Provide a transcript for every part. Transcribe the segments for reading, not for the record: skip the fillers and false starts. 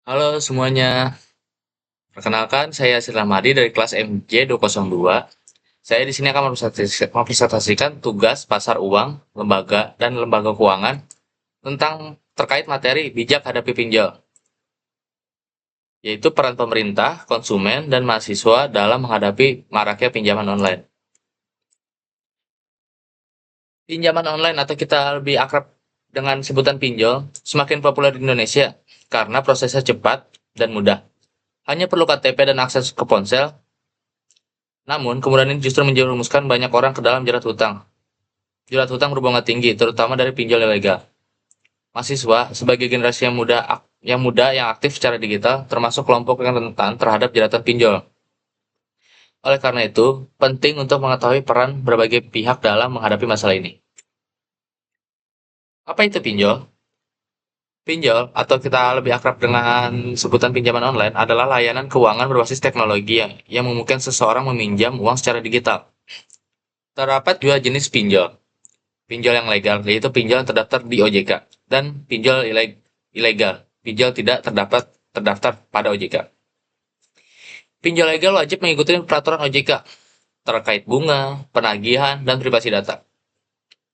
Halo semuanya, perkenalkan saya Sri Ramadi dari kelas MJ202. Saya di sini akan mempresentasikan tugas pasar uang, lembaga, dan lembaga keuangan tentang terkait materi bijak hadapi pinjol, yaitu peran pemerintah, konsumen, dan mahasiswa dalam menghadapi maraknya pinjaman online. Pinjaman online atau kita lebih akrab dengan sebutan pinjol semakin populer di Indonesia karena prosesnya cepat dan mudah. Hanya perlu KTP dan akses ke ponsel. Namun, kemudahan ini justru menjerumuskan banyak orang ke dalam jerat hutang. Jerat hutang berbunga tinggi, terutama dari pinjol ilegal. Mahasiswa, sebagai generasi yang aktif secara digital, termasuk kelompok yang rentan terhadap jeratan pinjol. Oleh karena itu, penting untuk mengetahui peran berbagai pihak dalam menghadapi masalah ini. Apa itu pinjol? Pinjol, atau kita lebih akrab dengan sebutan pinjaman online, adalah layanan keuangan berbasis teknologi yang memungkinkan seseorang meminjam uang secara digital. Terdapat dua jenis pinjol. Pinjol yang legal, yaitu pinjol yang terdaftar di OJK, dan pinjol ilegal, pinjol tidak terdaftar pada OJK. Pinjol legal wajib mengikuti peraturan OJK terkait bunga, penagihan, dan privasi data.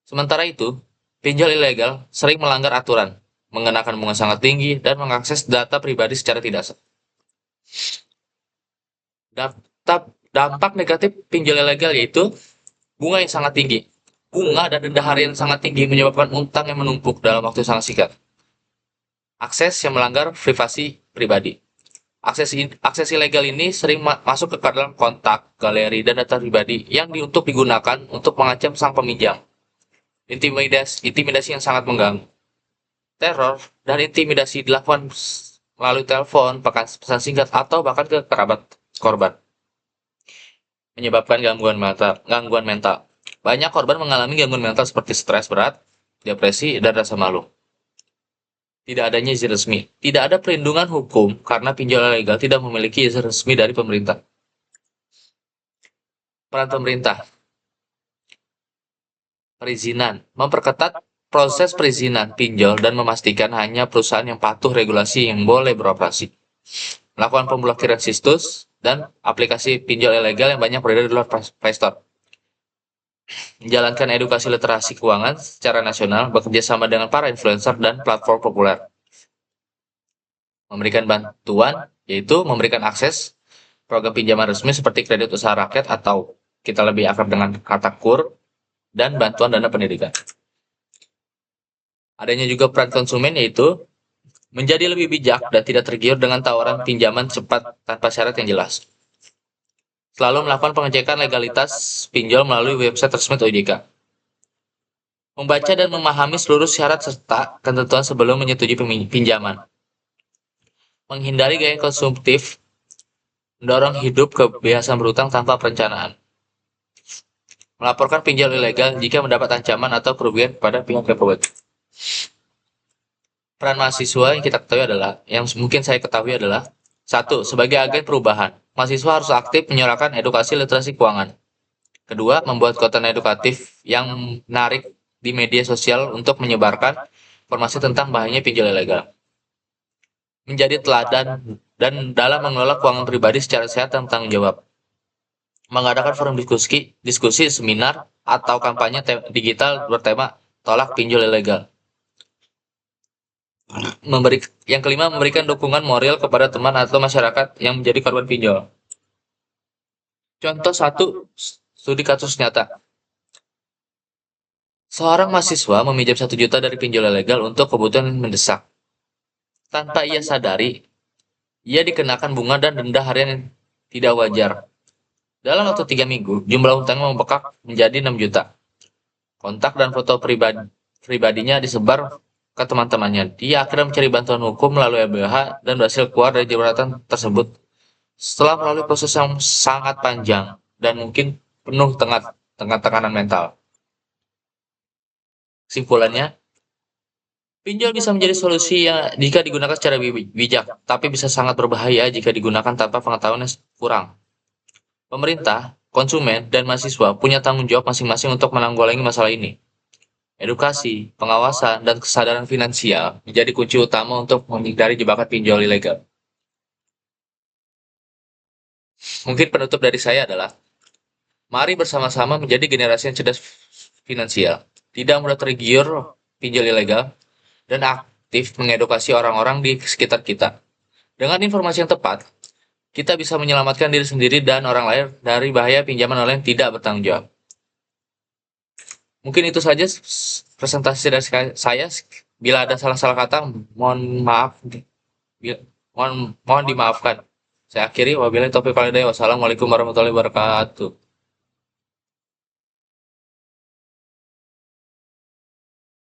Sementara itu, pinjol ilegal sering melanggar aturan, mengenakan bunga sangat tinggi, dan mengakses data pribadi secara tidak sah. Dampak negatif pinjol ilegal yaitu bunga yang sangat tinggi. Bunga dan denda harian sangat tinggi menyebabkan utang yang menumpuk dalam waktu sangat singkat. Akses yang melanggar privasi pribadi. Akses ilegal ini sering masuk ke dalam kontak, galeri, dan data pribadi yang untuk digunakan untuk mengancam sang peminjam. Intimidasi yang sangat mengganggu. Teror dan intimidasi dilakukan melalui telepon, pesan singkat, atau bahkan ke kerabat korban. Menyebabkan gangguan mental. Banyak korban mengalami gangguan mental seperti stres berat, depresi, dan rasa malu. Tidak adanya izin resmi. Tidak ada perlindungan hukum karena pinjol ilegal tidak memiliki izin resmi dari pemerintah. Peran pemerintah. Perizinan. Memperketat proses perizinan pinjol dan memastikan hanya perusahaan yang patuh regulasi yang boleh beroperasi. Melakukan pemblokiran situs dan aplikasi pinjol ilegal yang banyak beredar di luar Play Store. Menjalankan edukasi literasi keuangan secara nasional bekerja sama dengan para influencer dan platform populer. Memberikan bantuan, yaitu memberikan akses program pinjaman resmi seperti kredit usaha rakyat atau kita lebih akrab dengan kata KUR, dan bantuan dana pendidikan. Adanya juga peran konsumen, yaitu menjadi lebih bijak dan tidak tergiur dengan tawaran pinjaman cepat tanpa syarat yang jelas. Selalu melakukan pengecekan legalitas pinjol melalui website resmi OJK. Membaca dan memahami seluruh syarat serta ketentuan sebelum menyetujui pinjaman. Menghindari gaya konsumtif, mendorong hidup kebiasaan berutang tanpa perencanaan. Melaporkan pinjol ilegal jika mendapat ancaman atau kerugian pada pihak yang berwajib. Peran mahasiswa yang kita ketahui adalah, yang mungkin saya ketahui adalah, satu, sebagai agen perubahan, mahasiswa harus aktif menyuarakan edukasi literasi keuangan. Kedua, membuat konten edukatif yang menarik di media sosial untuk menyebarkan informasi tentang bahayanya pinjol ilegal. Menjadi teladan dan dalam mengelola keuangan pribadi secara sehat dan tanggung jawab. Mengadakan forum diskusi, seminar, atau kampanye digital bertema tolak pinjol ilegal. Yang kelima, memberikan dukungan moral kepada teman atau masyarakat yang menjadi korban pinjol. Contoh satu, studi kasus nyata. Seorang mahasiswa meminjam 1 juta dari pinjol ilegal untuk kebutuhan mendesak. Tanpa ia sadari, ia dikenakan bunga dan denda harian yang tidak wajar. Dalam waktu 3 minggu, jumlah utangnya membengkak menjadi 6 juta. Kontak dan foto pribadinya disebar ke teman-temannya. Dia akhirnya mencari bantuan hukum melalui LBH dan berhasil keluar dari jeratan tersebut setelah melalui proses yang sangat panjang dan mungkin penuh dengan tekanan mental. Kesimpulannya, pinjol bisa menjadi solusi jika digunakan secara bijak, tapi bisa sangat berbahaya jika digunakan tanpa pengetahuan yang kurang. Pemerintah, konsumen, dan mahasiswa punya tanggung jawab masing-masing untuk menanggulangi masalah ini. Edukasi, pengawasan, dan kesadaran finansial menjadi kunci utama untuk menghindari jebakan pinjol ilegal. Mungkin penutup dari saya adalah, mari bersama-sama menjadi generasi yang cerdas finansial, tidak mudah tergiur pinjol ilegal, dan aktif mengedukasi orang-orang di sekitar kita. Dengan informasi yang tepat, kita bisa menyelamatkan diri sendiri dan orang lain dari bahaya pinjaman online tidak bertanggung jawab. Mungkin itu saja presentasi dari saya. Bila ada salah-salah kata, mohon maaf. Mohon dimaafkan. Saya akhiri. Wabillahi taufiq wal hidayah. Wassalamualaikum warahmatullahi wabarakatuh.